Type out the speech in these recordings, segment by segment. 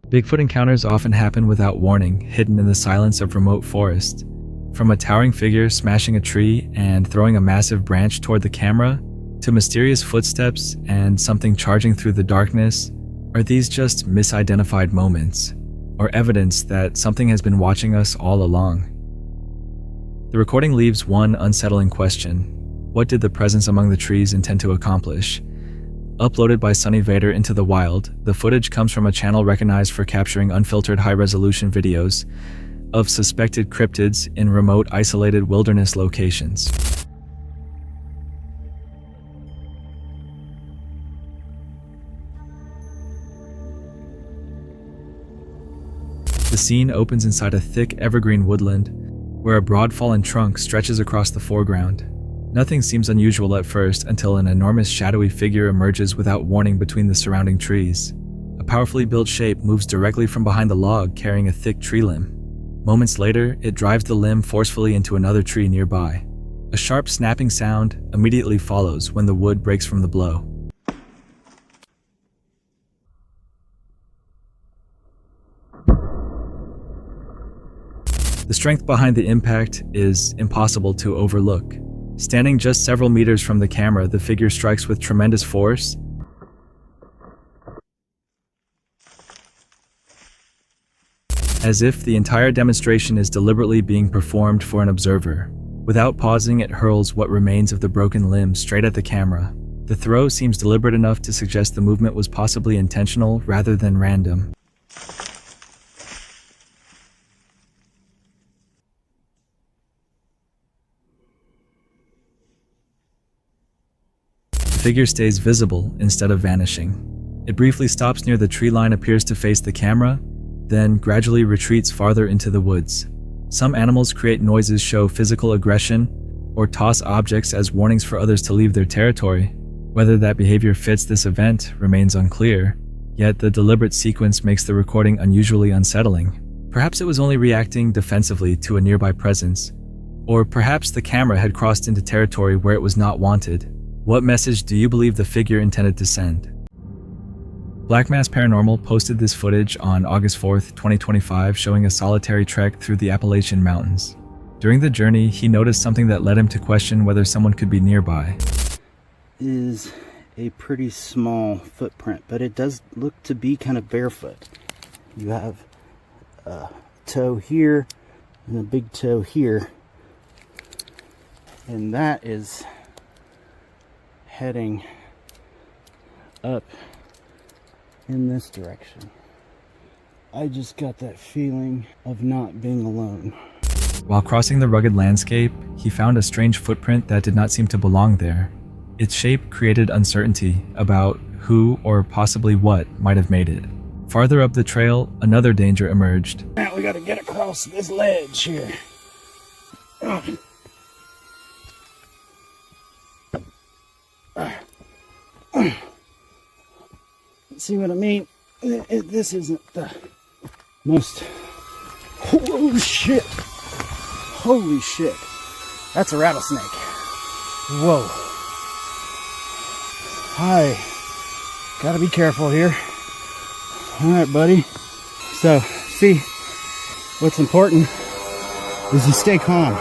Bigfoot encounters often happen without warning, hidden in the silence of remote forests. From a towering figure smashing a tree and throwing a massive branch toward the camera, to mysterious footsteps and something charging through the darkness, are these just misidentified moments, or evidence that something has been watching us all along? The recording leaves one unsettling question. What did the presence among the trees intend to accomplish? Uploaded by Sunny Vader into the wild, the footage comes from a channel recognized for capturing unfiltered high-resolution videos of suspected cryptids in remote, isolated wilderness locations. The scene opens inside a thick evergreen woodland, where a broad fallen trunk stretches across the foreground. Nothing seems unusual at first until an enormous shadowy figure emerges without warning between the surrounding trees. A powerfully built shape moves directly from behind the log, carrying a thick tree limb. Moments later, it drives the limb forcefully into another tree nearby. A sharp snapping sound immediately follows when the wood breaks from the blow. The strength behind the impact is impossible to overlook. Standing just several meters from the camera, the figure strikes with tremendous force, as if the entire demonstration is deliberately being performed for an observer. Without pausing, it hurls what remains of the broken limb straight at the camera. The throw seems deliberate enough to suggest the movement was possibly intentional rather than random. The figure stays visible instead of vanishing. It briefly stops near the tree line, appears to face the camera, then gradually retreats farther into the woods. Some animals create noises, show physical aggression, or toss objects as warnings for others to leave their territory. Whether that behavior fits this event remains unclear, yet the deliberate sequence makes the recording unusually unsettling. Perhaps it was only reacting defensively to a nearby presence, or perhaps the camera had crossed into territory where it was not wanted. What message do you believe the figure intended to send? Black Mass Paranormal posted this footage on August 4th, 2025, showing a solitary trek through the Appalachian Mountains. During the journey, he noticed something that led him to question whether someone could be nearby. Is a pretty small footprint, but it does look to be kind of barefoot. You have a toe here and a big toe here, and that is heading up in this direction. I just got that feeling of not being alone. While crossing the rugged landscape, he found a strange footprint that did not seem to belong there. Its shape created uncertainty about who or possibly what might have made it. Farther up the trail, another danger emerged. Now we gotta get across this ledge here. See what I mean? This isn't the most... Oh shit! Holy shit! That's a rattlesnake. Whoa. Hi. Gotta be careful here. Alright, buddy. So, see, what's important is you stay calm.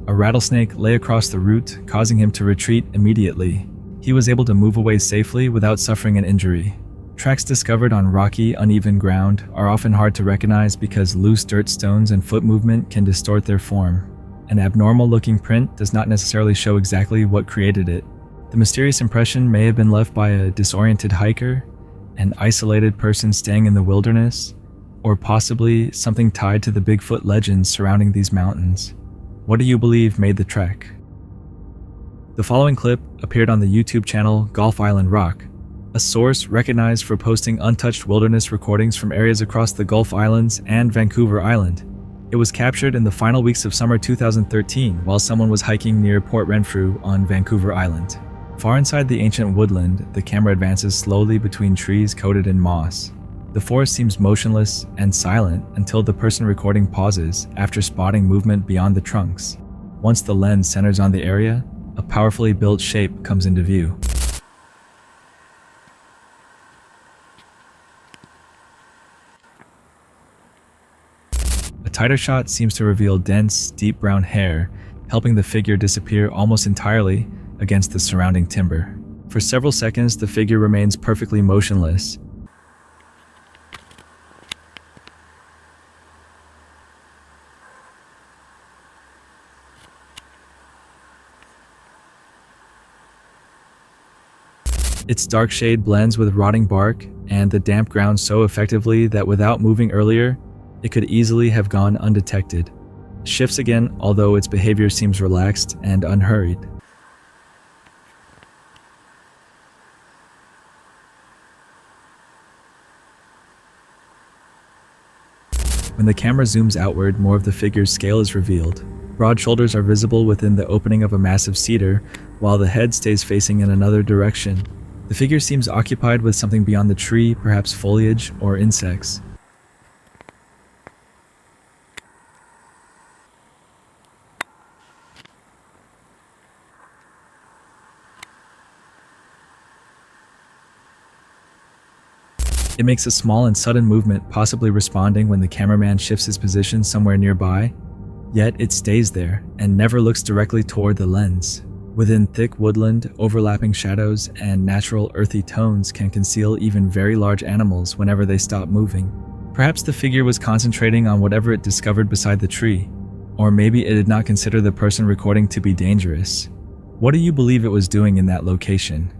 A rattlesnake lay across the route, causing him to retreat immediately. He was able to move away safely without suffering an injury. Tracks discovered on rocky, uneven ground are often hard to recognize because loose dirt stones and foot movement can distort their form. An abnormal-looking print does not necessarily show exactly what created it. The mysterious impression may have been left by a disoriented hiker, an isolated person staying in the wilderness, or possibly something tied to the Bigfoot legends surrounding these mountains. What do you believe made the trek? The following clip appeared on the YouTube channel Gulf Island Rock, a source recognized for posting untouched wilderness recordings from areas across the Gulf Islands and Vancouver Island. It was captured in the final weeks of summer 2013 while someone was hiking near Port Renfrew on Vancouver Island. Far inside the ancient woodland, the camera advances slowly between trees coated in moss. The forest seems motionless and silent until the person recording pauses after spotting movement beyond the trunks. Once the lens centers on the area, a powerfully built shape comes into view. tighter shot seems to reveal dense, deep brown hair, helping the figure disappear almost entirely against the surrounding timber. For several seconds, the figure remains perfectly motionless. Its dark shade blends with rotting bark and the damp ground so effectively that without moving earlier, it could easily have gone undetected. Shifts again, although its behavior seems relaxed and unhurried. When the camera zooms outward, more of the figure's scale is revealed. Broad shoulders are visible within the opening of a massive cedar, while the head stays facing in another direction. The figure seems occupied with something beyond the tree, perhaps foliage or insects. It makes a small and sudden movement, possibly responding when the cameraman shifts his position somewhere nearby, yet it stays there and never looks directly toward the lens. Within thick woodland, overlapping shadows and natural earthy tones can conceal even very large animals whenever they stop moving. Perhaps the figure was concentrating on whatever it discovered beside the tree, or maybe it did not consider the person recording to be dangerous. What do you believe it was doing in that location?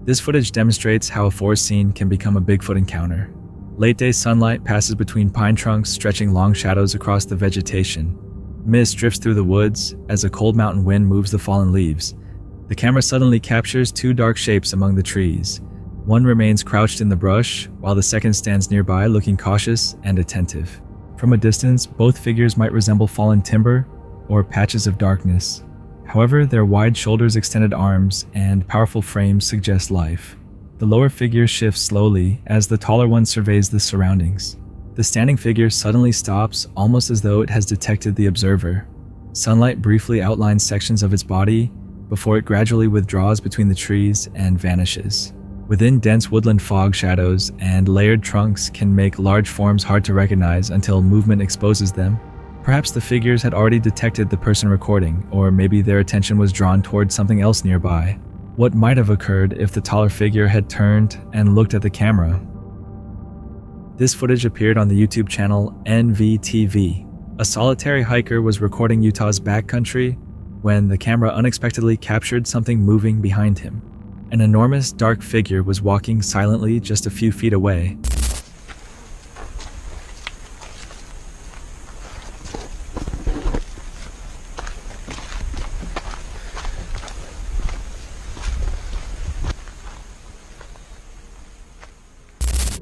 This footage demonstrates how a forest scene can become a Bigfoot encounter. Late-day sunlight passes between pine trunks, stretching long shadows across the vegetation. Mist drifts through the woods as a cold mountain wind moves the fallen leaves. The camera suddenly captures two dark shapes among the trees. One remains crouched in the brush, while the second stands nearby looking cautious and attentive. From a distance, both figures might resemble fallen timber or patches of darkness. However, their wide shoulders, extended arms, and powerful frames suggest life. The lower figure shifts slowly as the taller one surveys the surroundings. The standing figure suddenly stops, almost as though it has detected the observer. Sunlight briefly outlines sections of its body before it gradually withdraws between the trees and vanishes. Within dense woodland, fog shadows and layered trunks can make large forms hard to recognize until movement exposes them. Perhaps the figures had already detected the person recording, or maybe their attention was drawn towards something else nearby. What might have occurred if the taller figure had turned and looked at the camera? This footage appeared on the YouTube channel NVTV. A solitary hiker was recording Utah's backcountry when the camera unexpectedly captured something moving behind him. An enormous dark figure was walking silently just a few feet away.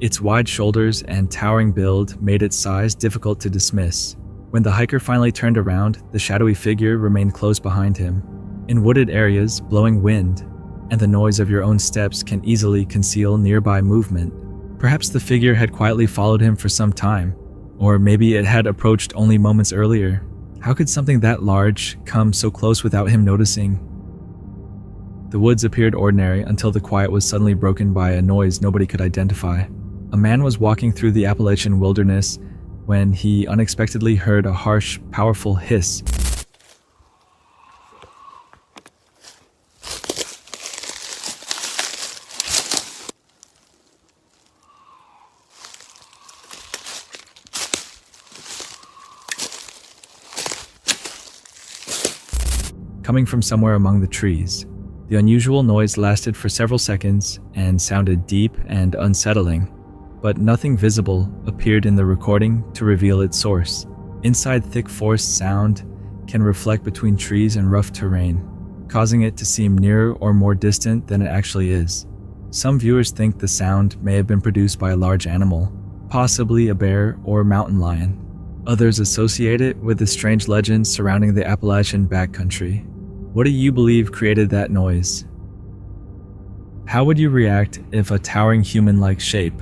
Its wide shoulders and towering build made its size difficult to dismiss. When the hiker finally turned around, the shadowy figure remained close behind him. In wooded areas, blowing wind and the noise of your own steps can easily conceal nearby movement. Perhaps the figure had quietly followed him for some time, or maybe it had approached only moments earlier. How could something that large come so close without him noticing? The woods appeared ordinary until the quiet was suddenly broken by a noise nobody could identify. A man was walking through the Appalachian wilderness when he unexpectedly heard a harsh, powerful hiss. Coming from somewhere among the trees. The unusual noise lasted for several seconds and sounded deep and unsettling, but nothing visible appeared in the recording to reveal its source. Inside thick forest, sound can reflect between trees and rough terrain, causing it to seem nearer or more distant than it actually is. Some viewers think the sound may have been produced by a large animal, possibly a bear or mountain lion. Others associate it with the strange legends surrounding the Appalachian backcountry. What do you believe created that noise? How would you react if a towering human-like shape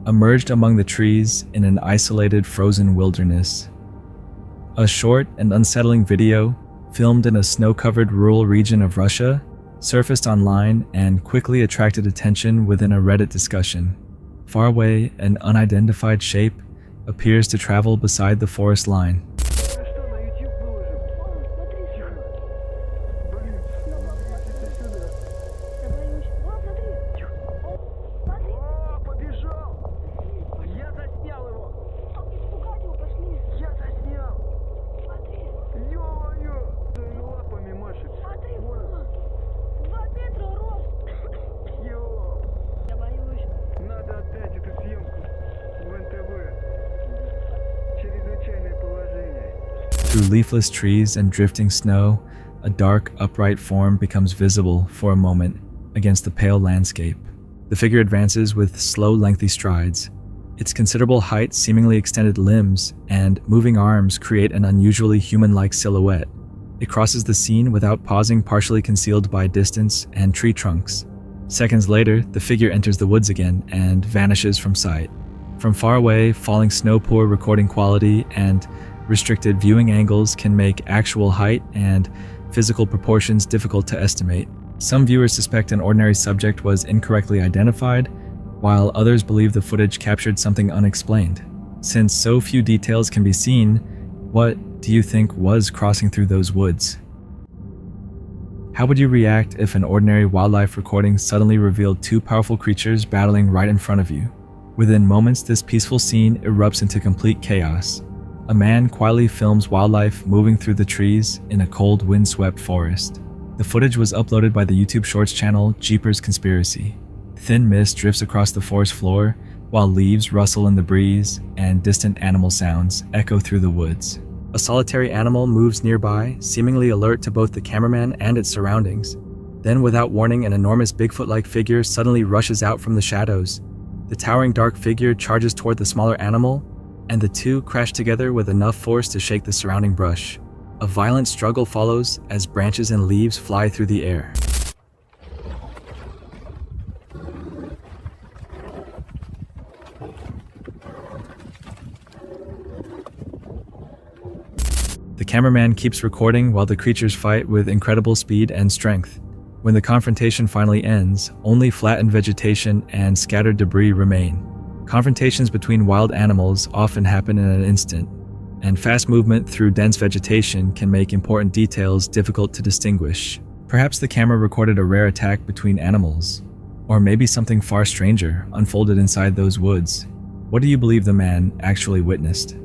emerged among the trees in an isolated frozen wilderness? A short and unsettling video, filmed in a snow-covered rural region of Russia, surfaced online and quickly attracted attention within a Reddit discussion. Far away, an unidentified shape appears to travel beside the forest line. Through leafless trees and drifting snow, a dark, upright form becomes visible for a moment against the pale landscape. The figure advances with slow, lengthy strides. Its considerable height, seemingly extended limbs, and moving arms create an unusually human-like silhouette. It crosses the scene without pausing, partially concealed by distance and tree trunks. Seconds later, the figure enters the woods again and vanishes from sight. From far away, falling snow, poor recording quality, and restricted viewing angles can make actual height and physical proportions difficult to estimate. Some viewers suspect an ordinary subject was incorrectly identified, while others believe the footage captured something unexplained. Since so few details can be seen, what do you think was crossing through those woods? How would you react if an ordinary wildlife recording suddenly revealed two powerful creatures battling right in front of you? Within moments, this peaceful scene erupts into complete chaos. A man quietly films wildlife moving through the trees in a cold, windswept forest. The footage was uploaded by the YouTube Shorts channel Jeepers Conspiracy. Thin mist drifts across the forest floor, while leaves rustle in the breeze and distant animal sounds echo through the woods. A solitary animal moves nearby, seemingly alert to both the cameraman and its surroundings. Then, without warning, an enormous Bigfoot-like figure suddenly rushes out from the shadows. The towering dark figure charges toward the smaller animal, and the two crash together with enough force to shake the surrounding brush. A violent struggle follows as branches and leaves fly through the air. The cameraman keeps recording while the creatures fight with incredible speed and strength. When the confrontation finally ends, only flattened vegetation and scattered debris remain. Confrontations between wild animals often happen in an instant, and fast movement through dense vegetation can make important details difficult to distinguish. Perhaps the camera recorded a rare attack between animals, or maybe something far stranger unfolded inside those woods. What do you believe the man actually witnessed?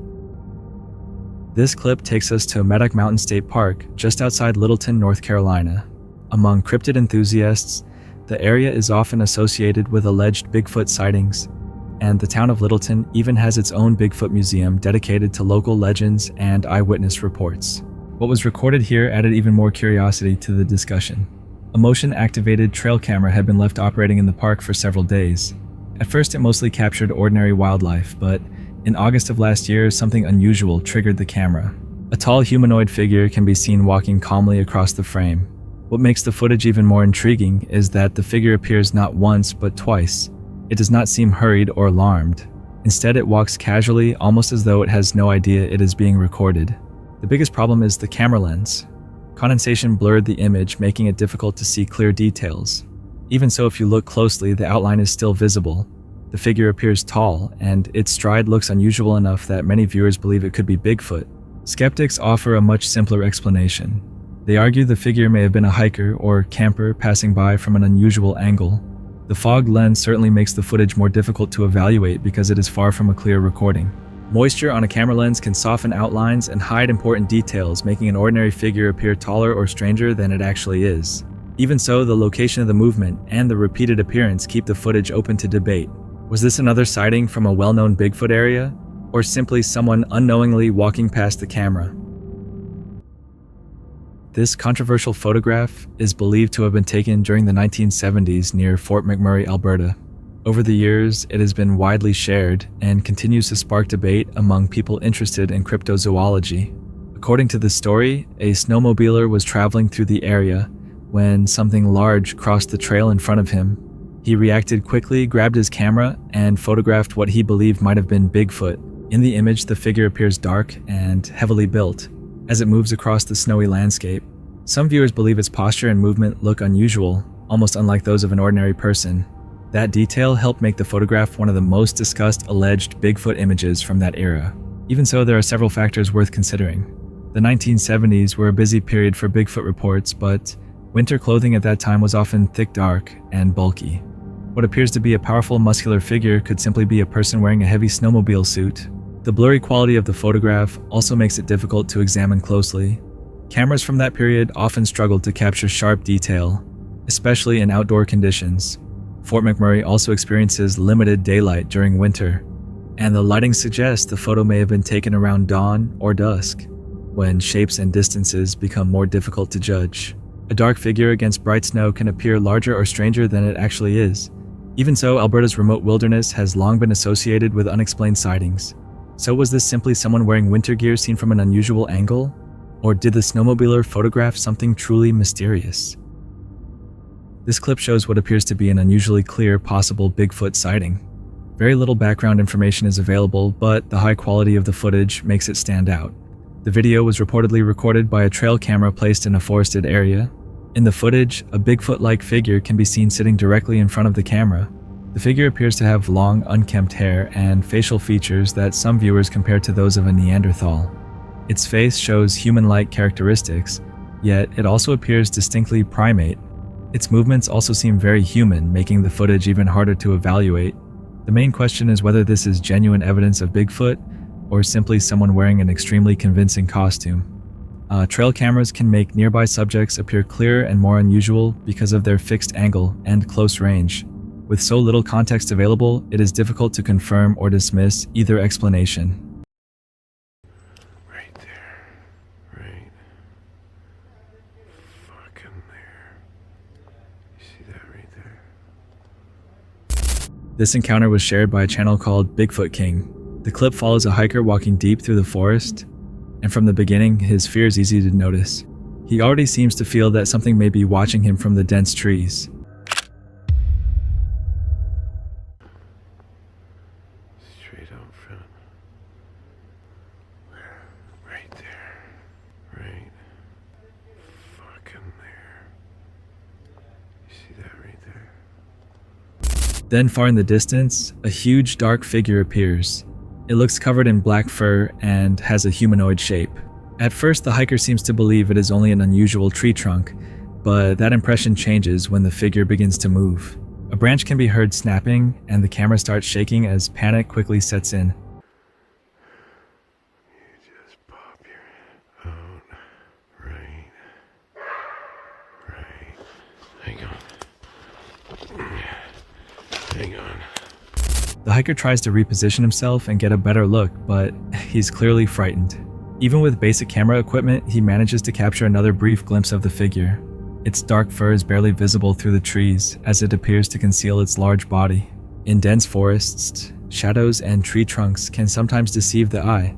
This clip takes us to Medoc Mountain State Park, just outside Littleton, North Carolina. Among cryptid enthusiasts, the area is often associated with alleged Bigfoot sightings, and the town of Littleton even has its own Bigfoot museum dedicated to local legends and eyewitness reports. What was recorded here added even more curiosity to the discussion. A motion-activated trail camera had been left operating in the park for several days. At first, it mostly captured ordinary wildlife, but in August of last year, something unusual triggered the camera. A tall humanoid figure can be seen walking calmly across the frame. What makes the footage even more intriguing is that the figure appears not once, but twice. It does not seem hurried or alarmed. Instead, it walks casually, almost as though it has no idea it is being recorded. The biggest problem is the camera lens. Condensation blurred the image, making it difficult to see clear details. Even so, if you look closely, the outline is still visible. The figure appears tall, and its stride looks unusual enough that many viewers believe it could be Bigfoot. Skeptics offer a much simpler explanation. They argue the figure may have been a hiker or camper passing by from an unusual angle. The fog lens certainly makes the footage more difficult to evaluate because it is far from a clear recording. Moisture on a camera lens can soften outlines and hide important details, making an ordinary figure appear taller or stranger than it actually is. Even so, the location of the movement and the repeated appearance keep the footage open to debate. Was this another sighting from a well-known Bigfoot area, or simply someone unknowingly walking past the camera? This controversial photograph is believed to have been taken during the 1970s near Fort McMurray, Alberta. Over the years, it has been widely shared and continues to spark debate among people interested in cryptozoology. According to the story, a snowmobiler was traveling through the area when something large crossed the trail in front of him. He reacted quickly, grabbed his camera, and photographed what he believed might have been Bigfoot. In the image, the figure appears dark and heavily built as it moves across the snowy landscape. Some viewers believe its posture and movement look unusual, almost unlike those of an ordinary person. That detail helped make the photograph one of the most discussed alleged Bigfoot images from that era. Even so, there are several factors worth considering. The 1970s were a busy period for Bigfoot reports, but winter clothing at that time was often thick, dark, and bulky. What appears to be a powerful muscular figure could simply be a person wearing a heavy snowmobile suit. The blurry quality of the photograph also makes it difficult to examine closely. Cameras from that period often struggled to capture sharp detail, especially in outdoor conditions. Fort McMurray also experiences limited daylight during winter, and the lighting suggests the photo may have been taken around dawn or dusk, when shapes and distances become more difficult to judge. A dark figure against bright snow can appear larger or stranger than it actually is. Even so, Alberta's remote wilderness has long been associated with unexplained sightings. So was this simply someone wearing winter gear seen from an unusual angle? Or did the snowmobiler photograph something truly mysterious? This clip shows what appears to be an unusually clear possible Bigfoot sighting. Very little background information is available, but the high quality of the footage makes it stand out. The video was reportedly recorded by a trail camera placed in a forested area. In the footage, a Bigfoot-like figure can be seen sitting directly in front of the camera. The figure appears to have long, unkempt hair and facial features that some viewers compare to those of a Neanderthal. Its face shows human-like characteristics, yet it also appears distinctly primate. Its movements also seem very human, making the footage even harder to evaluate. The main question is whether this is genuine evidence of Bigfoot or simply someone wearing an extremely convincing costume. Trail cameras can make nearby subjects appear clearer and more unusual because of their fixed angle and close range. With so little context available, it is difficult to confirm or dismiss either explanation. Right there. Right. Fucking there. You see that right there? This encounter was shared by a channel called Bigfoot King. The clip follows a hiker walking deep through the forest, and from the beginning, his fear is easy to notice. He already seems to feel that something may be watching him from the dense trees. Straight out front. Right there. Right. Fucking there. You see that right there? Then far in the distance, a huge dark figure appears. It looks covered in black fur and has a humanoid shape. At first, the hiker seems to believe it is only an unusual tree trunk, but that impression changes when the figure begins to move. A branch can be heard snapping, and the camera starts shaking as panic quickly sets in. You just pop your head out. Right. Right. Hang on. Hang on. The hiker tries to reposition himself and get a better look, but he's clearly frightened. Even with basic camera equipment, he manages to capture another brief glimpse of the figure. Its dark fur is barely visible through the trees as it appears to conceal its large body. In dense forests, shadows and tree trunks can sometimes deceive the eye,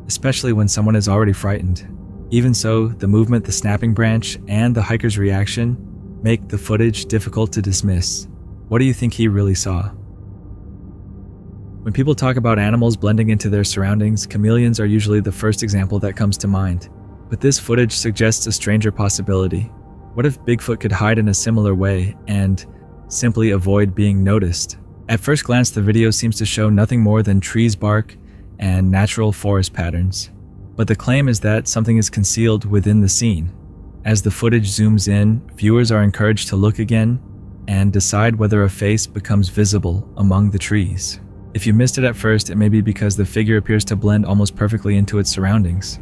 especially when someone is already frightened. Even so, the movement, the snapping branch, and the hiker's reaction make the footage difficult to dismiss. What do you think he really saw? When people talk about animals blending into their surroundings, chameleons are usually the first example that comes to mind. But this footage suggests a stranger possibility. What if Bigfoot could hide in a similar way and simply avoid being noticed? At first glance, the video seems to show nothing more than trees bark and natural forest patterns. But the claim is that something is concealed within the scene. As the footage zooms in, viewers are encouraged to look again and decide whether a face becomes visible among the trees. If you missed it at first, it may be because the figure appears to blend almost perfectly into its surroundings.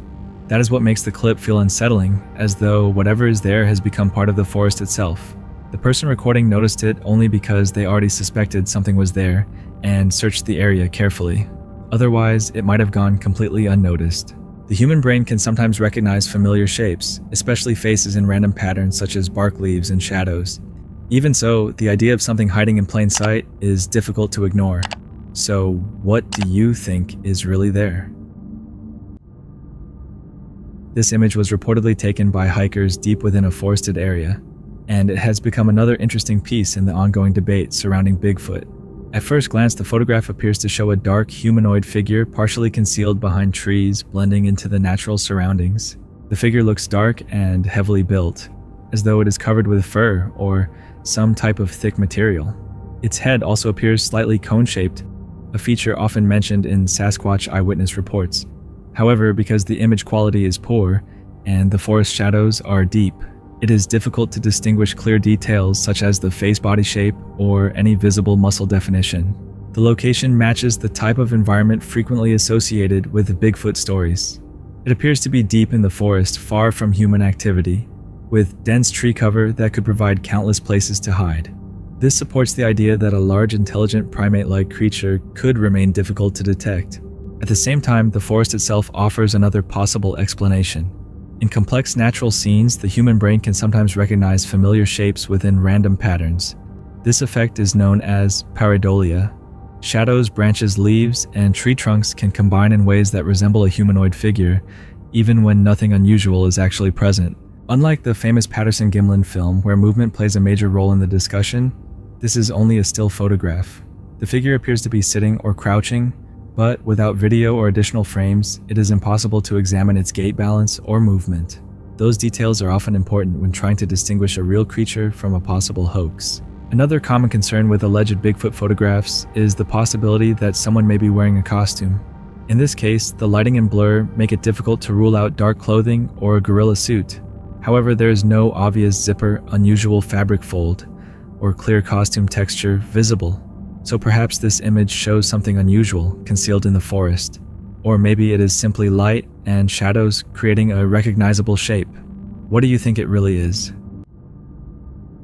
That is what makes the clip feel unsettling, as though whatever is there has become part of the forest itself. The person recording noticed it only because they already suspected something was there and searched the area carefully. Otherwise, it might have gone completely unnoticed. The human brain can sometimes recognize familiar shapes, especially faces in random patterns such as bark leaves and shadows. Even so, the idea of something hiding in plain sight is difficult to ignore. So, what do you think is really there? This image was reportedly taken by hikers deep within a forested area, and it has become another interesting piece in the ongoing debate surrounding Bigfoot. At first glance, the photograph appears to show a dark humanoid figure partially concealed behind trees, blending into the natural surroundings. The figure looks dark and heavily built, as though it is covered with fur or some type of thick material. Its head also appears slightly cone-shaped, a feature often mentioned in Sasquatch eyewitness reports. However, because the image quality is poor and the forest shadows are deep, it is difficult to distinguish clear details such as the face body shape or any visible muscle definition. The location matches the type of environment frequently associated with Bigfoot stories. It appears to be deep in the forest, far from human activity, with dense tree cover that could provide countless places to hide. This supports the idea that a large, intelligent primate-like creature could remain difficult to detect. At the same time, the forest itself offers another possible explanation. In complex natural scenes, the human brain can sometimes recognize familiar shapes within random patterns. This effect is known as pareidolia. Shadows, branches, leaves, and tree trunks can combine in ways that resemble a humanoid figure, even when nothing unusual is actually present. Unlike the famous Patterson-Gimlin film, where movement plays a major role in the discussion, this is only a still photograph. The figure appears to be sitting or crouching, but without video or additional frames, it is impossible to examine its gait balance or movement. Those details are often important when trying to distinguish a real creature from a possible hoax. Another common concern with alleged Bigfoot photographs is the possibility that someone may be wearing a costume. In this case, the lighting and blur make it difficult to rule out dark clothing or a gorilla suit. However, there is no obvious zipper, unusual fabric fold, or clear costume texture visible. So perhaps this image shows something unusual concealed in the forest. Or maybe it is simply light and shadows creating a recognizable shape. What do you think it really is?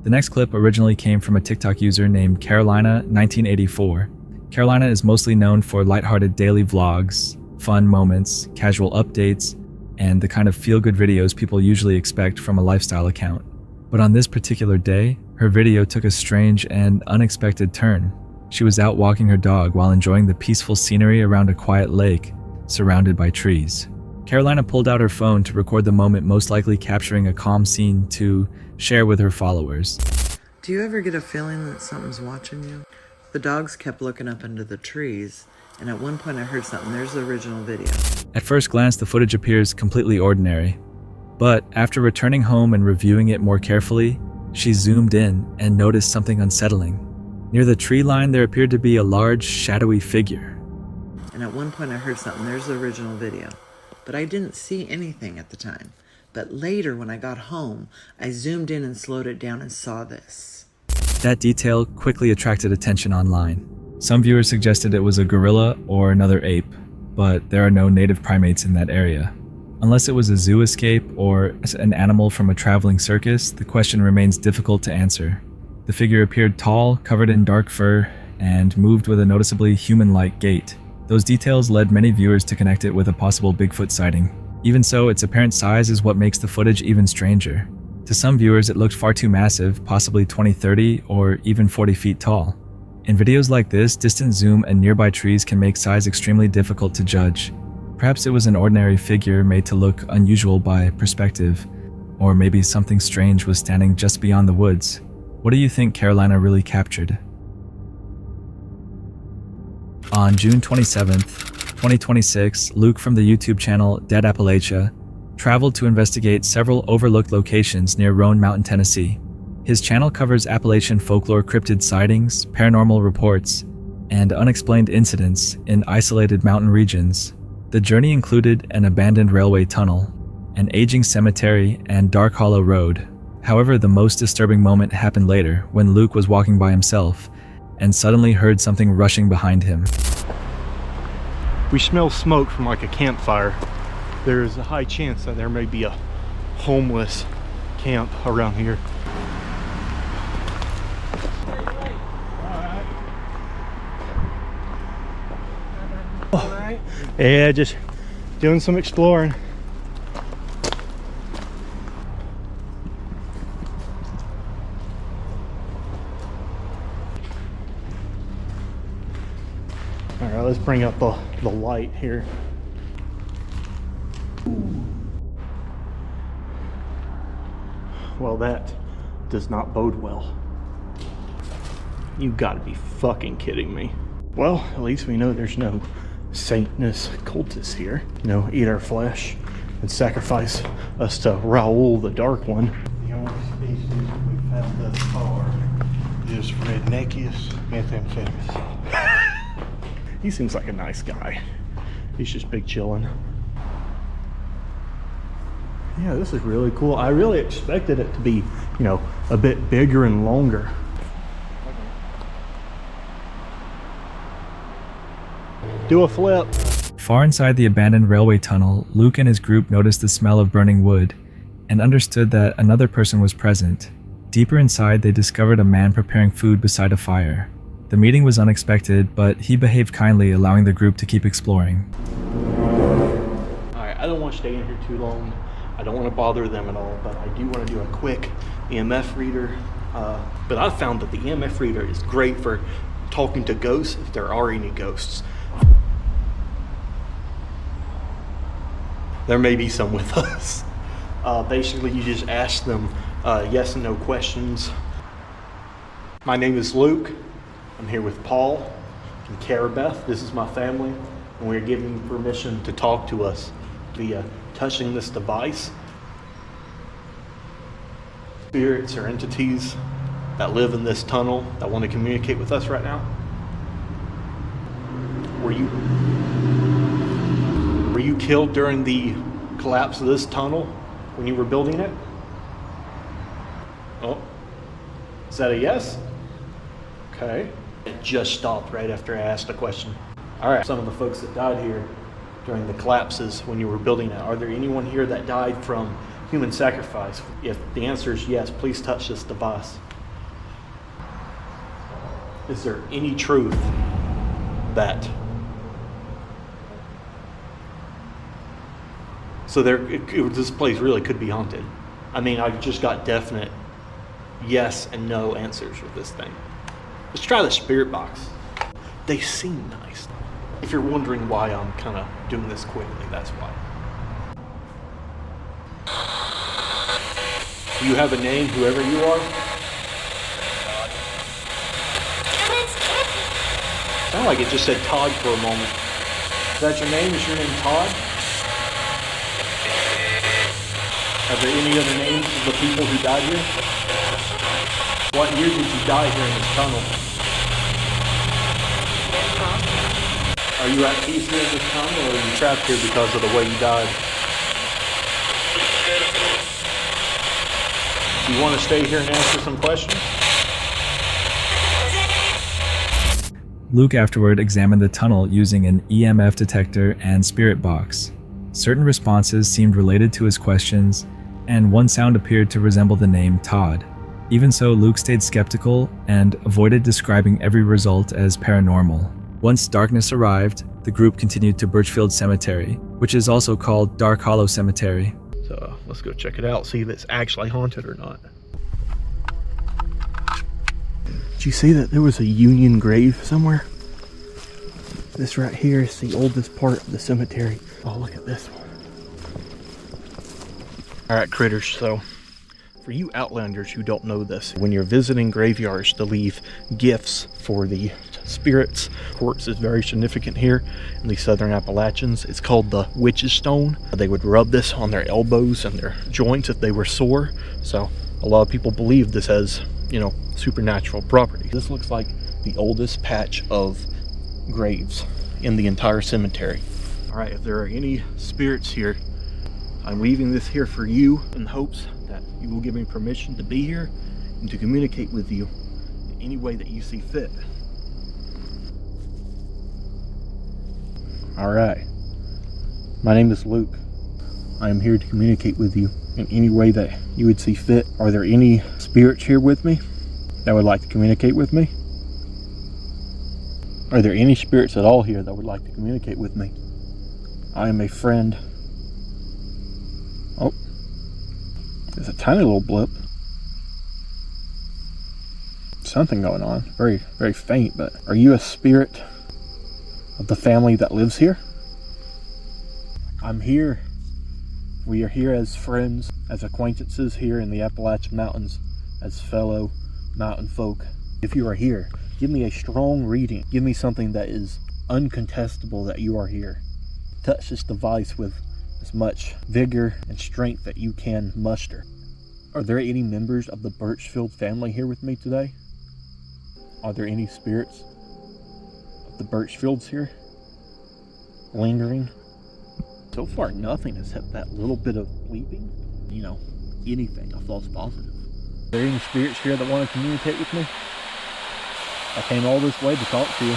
The next clip originally came from a TikTok user named Carolina1984. Carolina is mostly known for lighthearted daily vlogs, fun moments, casual updates, and the kind of feel-good videos people usually expect from a lifestyle account. But on this particular day, her video took a strange and unexpected turn. She was out walking her dog while enjoying the peaceful scenery around a quiet lake, surrounded by trees. Carolina pulled out her phone to record the moment, most likely capturing a calm scene to share with her followers. Do you ever get a feeling that something's watching you? The dogs kept looking up into the trees, and at one point I heard something. There's the original video. At first glance, the footage appears completely ordinary. But after returning home and reviewing it more carefully, she zoomed in and noticed something unsettling. Near the tree line, there appeared to be a large, shadowy figure. And at one point I heard something. There's the original video. But I didn't see anything at the time. But later, when I got home, I zoomed in and slowed it down and saw this. That detail quickly attracted attention online. Some viewers suggested it was a gorilla or another ape, but there are no native primates in that area. Unless it was a zoo escape or an animal from a traveling circus, the question remains difficult to answer. The figure appeared tall, covered in dark fur, and moved with a noticeably human-like gait. Those details led many viewers to connect it with a possible Bigfoot sighting. Even so, its apparent size is what makes the footage even stranger. To some viewers, it looked far too massive, possibly 20, 30, or even 40 feet tall. In videos like this, distant zoom and nearby trees can make size extremely difficult to judge. Perhaps it was an ordinary figure made to look unusual by perspective, or maybe something strange was standing just beyond the woods. What do you think Carolina really captured? On June 27th, 2026, Luke from the YouTube channel Dead Appalachia traveled to investigate several overlooked locations near Roan Mountain, Tennessee. His channel covers Appalachian folklore, cryptid sightings, paranormal reports, and unexplained incidents in isolated mountain regions. The journey included an abandoned railway tunnel, an aging cemetery, and dark hollow road. However, the most disturbing moment happened later when Luke was walking by himself and suddenly heard something rushing behind him. We smell smoke from like a campfire. There is a high chance that there may be a homeless camp around here. Yeah, just doing some exploring. All right, let's bring up the light here. Well, that does not bode well. You gotta be fucking kidding me. Well, at least we know there's no Satanist cultists here. You know, eat our flesh and sacrifice us to Raoul the Dark One. The only species we've had thus far is just redneckiest methamphetamines. He seems like a nice guy. He's just big chillin'. Yeah, this is really cool. I really expected it to be, you know, a bit bigger and longer. Do a flip. Far inside the abandoned railway tunnel, Luke and his group noticed the smell of burning wood and understood that another person was present. Deeper inside, they discovered a man preparing food beside a fire. The meeting was unexpected, but he behaved kindly, allowing the group to keep exploring. Alright, I don't want to stay in here too long. I don't want to bother them at all, but I do want to do a quick EMF reader. But I've found that the EMF reader is great for talking to ghosts if there are any ghosts. There may be some with us. Basically, you just ask them yes and no questions. My name is Luke. I'm here with Paul and Carabeth. This is my family, and we're giving you permission to talk to us via touching this device. Spirits or entities that live in this tunnel that want to communicate with us right now. Were you killed during the collapse of this tunnel when you were building it? Oh, is that a yes? Okay. It just stopped right after I asked the question. All right, some of the folks that died here during the collapses when you were building it, are there anyone here that died from human sacrifice? If the answer is yes, please touch this device. Is there any truth that this place really could be haunted? I mean, I just got definite yes and no answers with this thing. Let's try the spirit box. They seem nice. If you're wondering why I'm kind of doing this quickly, that's why. Do you have a name, whoever you are? Sounded like it just said Todd for a moment. Is that your name? Is your name Todd? Are there any other names of the people who died here? What year did you die here in this tunnel? Are you at peace here in this tunnel, or are you trapped here because of the way you died? Do you want to stay here and answer some questions? Luke afterward examined the tunnel using an EMF detector and spirit box. Certain responses seemed related to his questions, and one sound appeared to resemble the name Todd. Even so, Luke stayed skeptical and avoided describing every result as paranormal. Once darkness arrived, the group continued to Birchfield Cemetery, which is also called Dark Hollow Cemetery. So let's go check it out, see if it's actually haunted or not. Did you see that there was a Union grave somewhere? This right here is the oldest part of the cemetery. Oh, look at this one. All right, critters, so for you Outlanders who don't know this, when you're visiting graveyards to leave gifts for the spirits, quartz is very significant here in the southern Appalachians. It's called the witch's stone. They would rub this on their elbows and their joints if they were sore. So a lot of people believe this has, you know, supernatural properties. This looks like the oldest patch of graves in the entire cemetery. All right, if there are any spirits here, I'm leaving this here for you in hopes that you will give me permission to be here and to communicate with you in any way that you see fit. All right, my name is Luke. I am here to communicate with you in any way that you would see fit. Are there any spirits here with me that would like to communicate with me? Are there any spirits at all here that would like to communicate with me? I am a friend. Oh, there's a tiny little blip. Something going on, very, very faint, but are you a spirit of the family that lives here? I'm here. We are here as friends, as acquaintances here in the Appalachian Mountains, as fellow mountain folk. If you are here, give me a strong reading. Give me something that is uncontestable that you are here. Touch this device with as much vigor and strength that you can muster. Are there any members of the Birchfield family here with me today? Are there any spirits of the birch fields here lingering? So far, nothing except that little bit of bleeping. You know, anything, a false positive. Are there any spirits here that want to communicate with me? I came all this way to talk to you.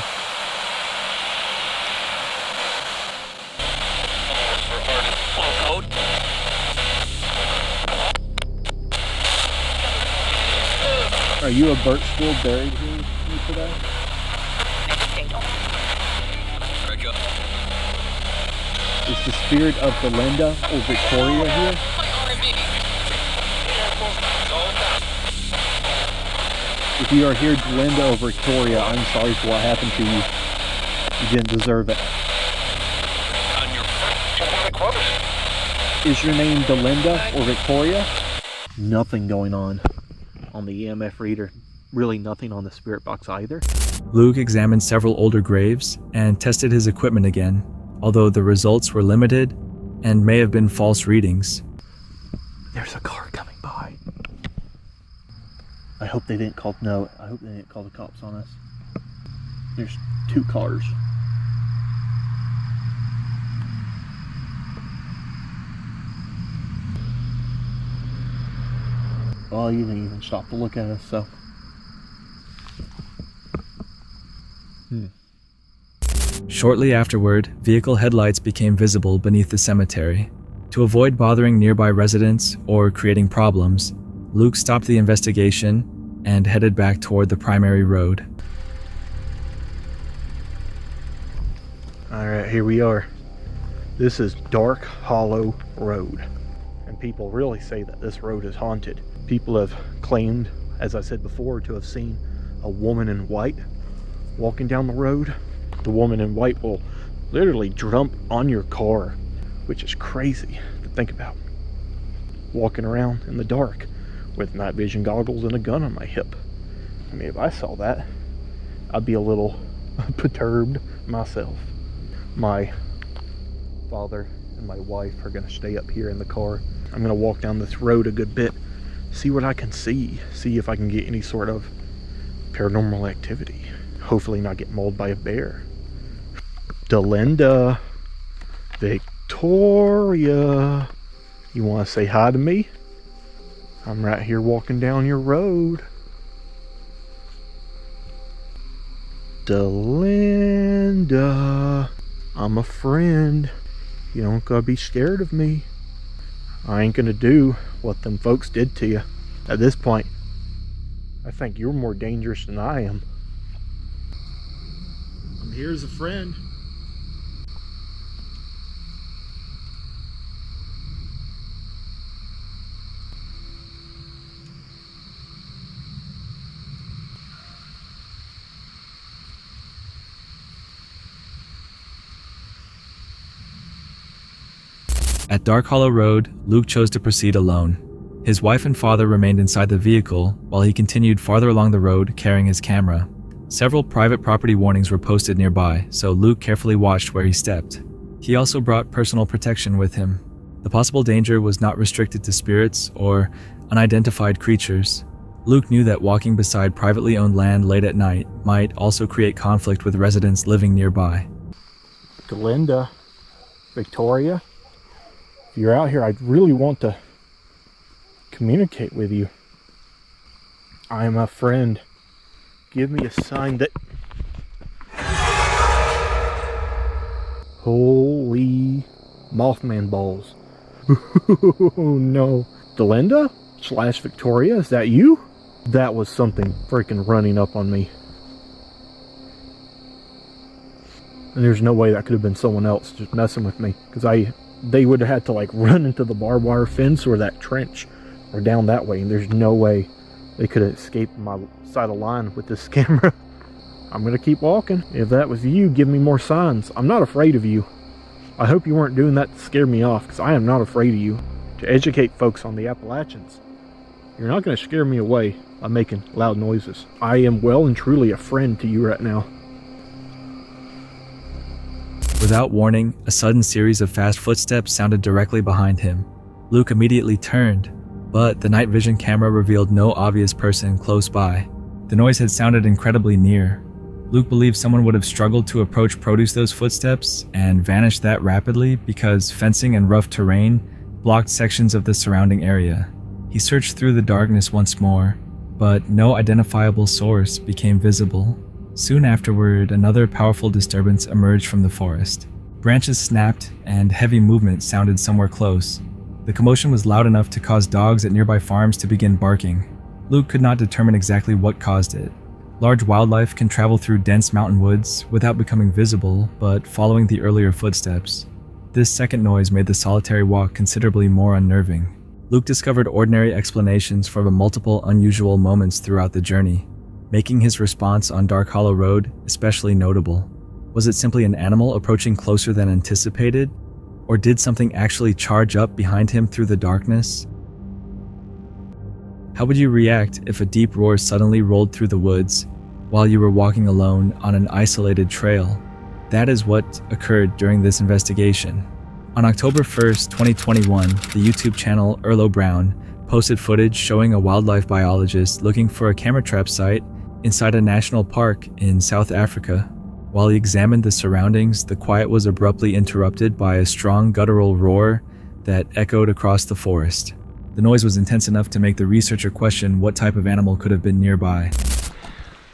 Are you a birch field buried here with me today? Is the spirit of Belinda or Victoria here? If you are here, Belinda or Victoria, I'm sorry for what happened to you. You didn't deserve it. Is your name Belinda or Victoria? Nothing going on the EMF reader. Really nothing on the spirit box either. Luke examined several older graves and tested his equipment again, although the results were limited and may have been false readings. There's a car coming by. I hope they didn't call the cops on us. There's 2 cars. Well, you didn't even stop to look at us, so. Shortly afterward, vehicle headlights became visible beneath the cemetery. To avoid bothering nearby residents or creating problems, Luke stopped the investigation and headed back toward the primary road. Alright, here we are. This is Dark Hollow Road. And people really say that this road is haunted. People have claimed, as I said before, to have seen a woman in white walking down the road. The woman in white will literally jump on your car, which is crazy to think about. Walking around in the dark with night vision goggles and a gun on my hip. I mean, if I saw that, I'd be a little perturbed myself. My father and my wife are going to stay up here in the car. I'm going to walk down this road a good bit, see what I can see if I can get any sort of paranormal activity. Hopefully not get mauled by a bear. Belinda, Victoria, you want to say hi to me? I'm right here walking down your road. Belinda, I'm a friend. You don't gotta be scared of me. I ain't gonna do what them folks did to you. At this point, I think you're more dangerous than I am. I'm here as a friend. At Dark Hollow Road, Luke chose to proceed alone. His wife and father remained inside the vehicle while he continued farther along the road carrying his camera. Several private property warnings were posted nearby, so Luke carefully watched where he stepped. He also brought personal protection with him. The possible danger was not restricted to spirits or unidentified creatures. Luke knew that walking beside privately owned land late at night might also create conflict with residents living nearby. Belinda, Victoria, if you're out here, I really want to communicate with you. I am a friend. Give me a sign that... Holy Mothman balls. Oh no. Belinda / Victoria, is that you? That was something freaking running up on me. And there's no way that could have been someone else just messing with me. Because they would have had to like run into the barbed wire fence or that trench or down that way. And there's no way they could have escaped my side of line with this camera. I'm going to keep walking. If that was you, give me more signs. I'm not afraid of you. I hope you weren't doing that to scare me off, because I am not afraid of you. To educate folks on the Appalachians, you're not going to scare me away by making loud noises. I am well and truly a friend to you right now. Without warning, a sudden series of fast footsteps sounded directly behind him. Luke immediately turned, but the night vision camera revealed no obvious person close by. The noise had sounded incredibly near. Luke believed someone would have struggled to produce those footsteps and vanished that rapidly because fencing and rough terrain blocked sections of the surrounding area. He searched through the darkness once more, but no identifiable source became visible. Soon afterward, another powerful disturbance emerged from the forest. Branches snapped and heavy movement sounded somewhere close. The commotion was loud enough to cause dogs at nearby farms to begin barking. Luke could not determine exactly what caused it. Large wildlife can travel through dense mountain woods without becoming visible, but following the earlier footsteps. This second noise made the solitary walk considerably more unnerving. Luke discovered ordinary explanations for the multiple unusual moments throughout the journey, making his response on Dark Hollow Road especially notable. Was it simply an animal approaching closer than anticipated? Or did something actually charge up behind him through the darkness? How would you react if a deep roar suddenly rolled through the woods while you were walking alone on an isolated trail? That is what occurred during this investigation. On October 1st, 2021, the YouTube channel Erlo Brown posted footage showing a wildlife biologist looking for a camera trap site inside a national park in South Africa. While he examined the surroundings, the quiet was abruptly interrupted by a strong guttural roar that echoed across the forest. The noise was intense enough to make the researcher question what type of animal could have been nearby.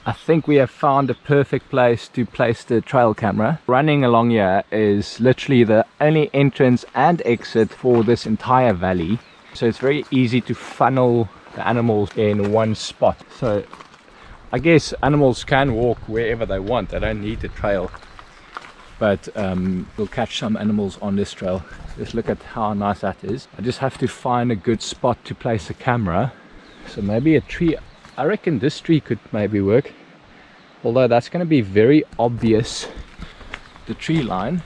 I think we have found a perfect place to place the trail camera. Running along here is literally the only entrance and exit for this entire valley. So it's very easy to funnel the animals in one spot. So I guess animals can walk wherever they want. They don't need the trail. But we'll catch some animals on this trail. Just look at how nice that is. I just have to find a good spot to place a camera. So maybe a tree. I reckon this tree could maybe work. Although that's going to be very obvious, the tree line.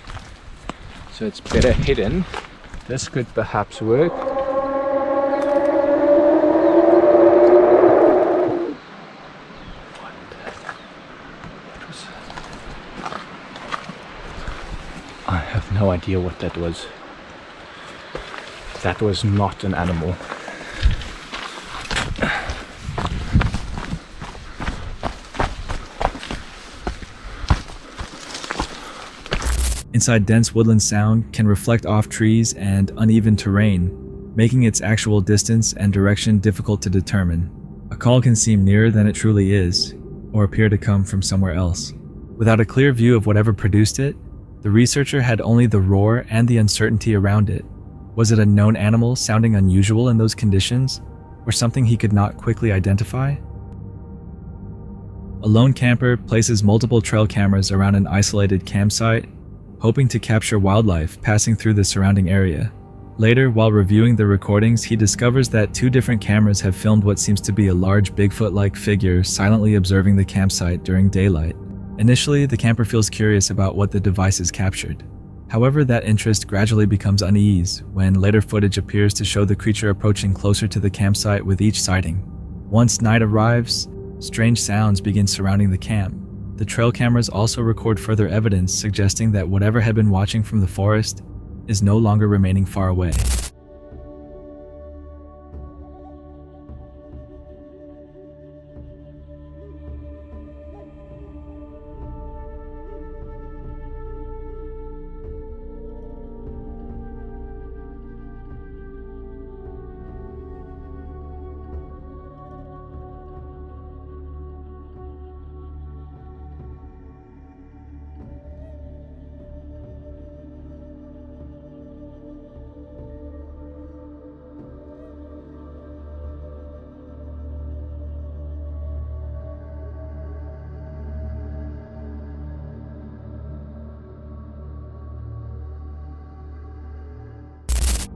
So it's better hidden. This could perhaps work. I have no idea what that was. That was not an animal. Inside dense woodland sound can reflect off trees and uneven terrain, making its actual distance and direction difficult to determine. A call can seem nearer than it truly is, or appear to come from somewhere else. Without a clear view of whatever produced it, the researcher had only the roar and the uncertainty around it. Was it a known animal sounding unusual in those conditions, or something he could not quickly identify? A lone camper places multiple trail cameras around an isolated campsite, hoping to capture wildlife passing through the surrounding area. Later, while reviewing the recordings, he discovers that 2 different cameras have filmed what seems to be a large Bigfoot-like figure silently observing the campsite during daylight. Initially, the camper feels curious about what the devices captured. However, that interest gradually becomes unease when later footage appears to show the creature approaching closer to the campsite with each sighting. Once night arrives, strange sounds begin surrounding the camp. The trail cameras also record further evidence suggesting that whatever had been watching from the forest is no longer remaining far away.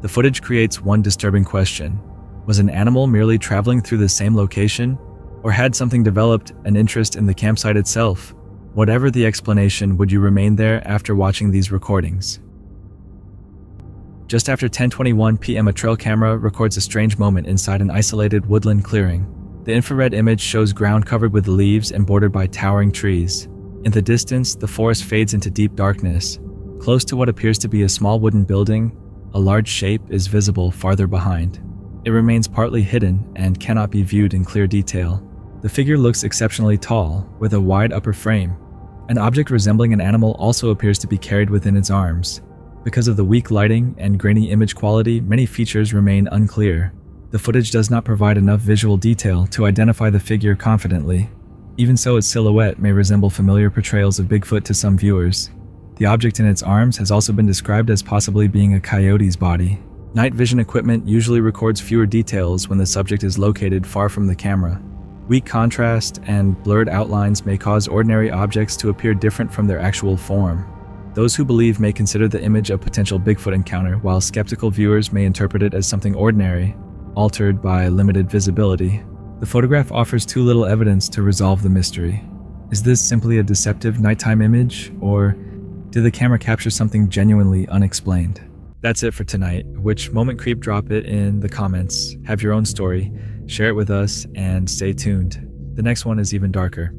The footage creates one disturbing question. Was an animal merely traveling through the same location, or had something developed an interest in the campsite itself? Whatever the explanation, would you remain there after watching these recordings? Just after 10:21 p.m., a trail camera records a strange moment inside an isolated woodland clearing. The infrared image shows ground covered with leaves and bordered by towering trees. In the distance, the forest fades into deep darkness. Close to what appears to be a small wooden building, a large shape is visible farther behind. It remains partly hidden and cannot be viewed in clear detail. The figure looks exceptionally tall, with a wide upper frame. An object resembling an animal also appears to be carried within its arms. Because of the weak lighting and grainy image quality, many features remain unclear. The footage does not provide enough visual detail to identify the figure confidently. Even so, its silhouette may resemble familiar portrayals of Bigfoot to some viewers. The object in its arms has also been described as possibly being a coyote's body. Night vision equipment usually records fewer details when the subject is located far from the camera. Weak contrast and blurred outlines may cause ordinary objects to appear different from their actual form. Those who believe may consider the image a potential Bigfoot encounter, while skeptical viewers may interpret it as something ordinary, altered by limited visibility. The photograph offers too little evidence to resolve the mystery. Is this simply a deceptive nighttime image, or did the camera capture something genuinely unexplained? That's it for tonight. Which moment creep? Drop it in the comments. Have your own story, share it with us, and stay tuned. The next one is even darker.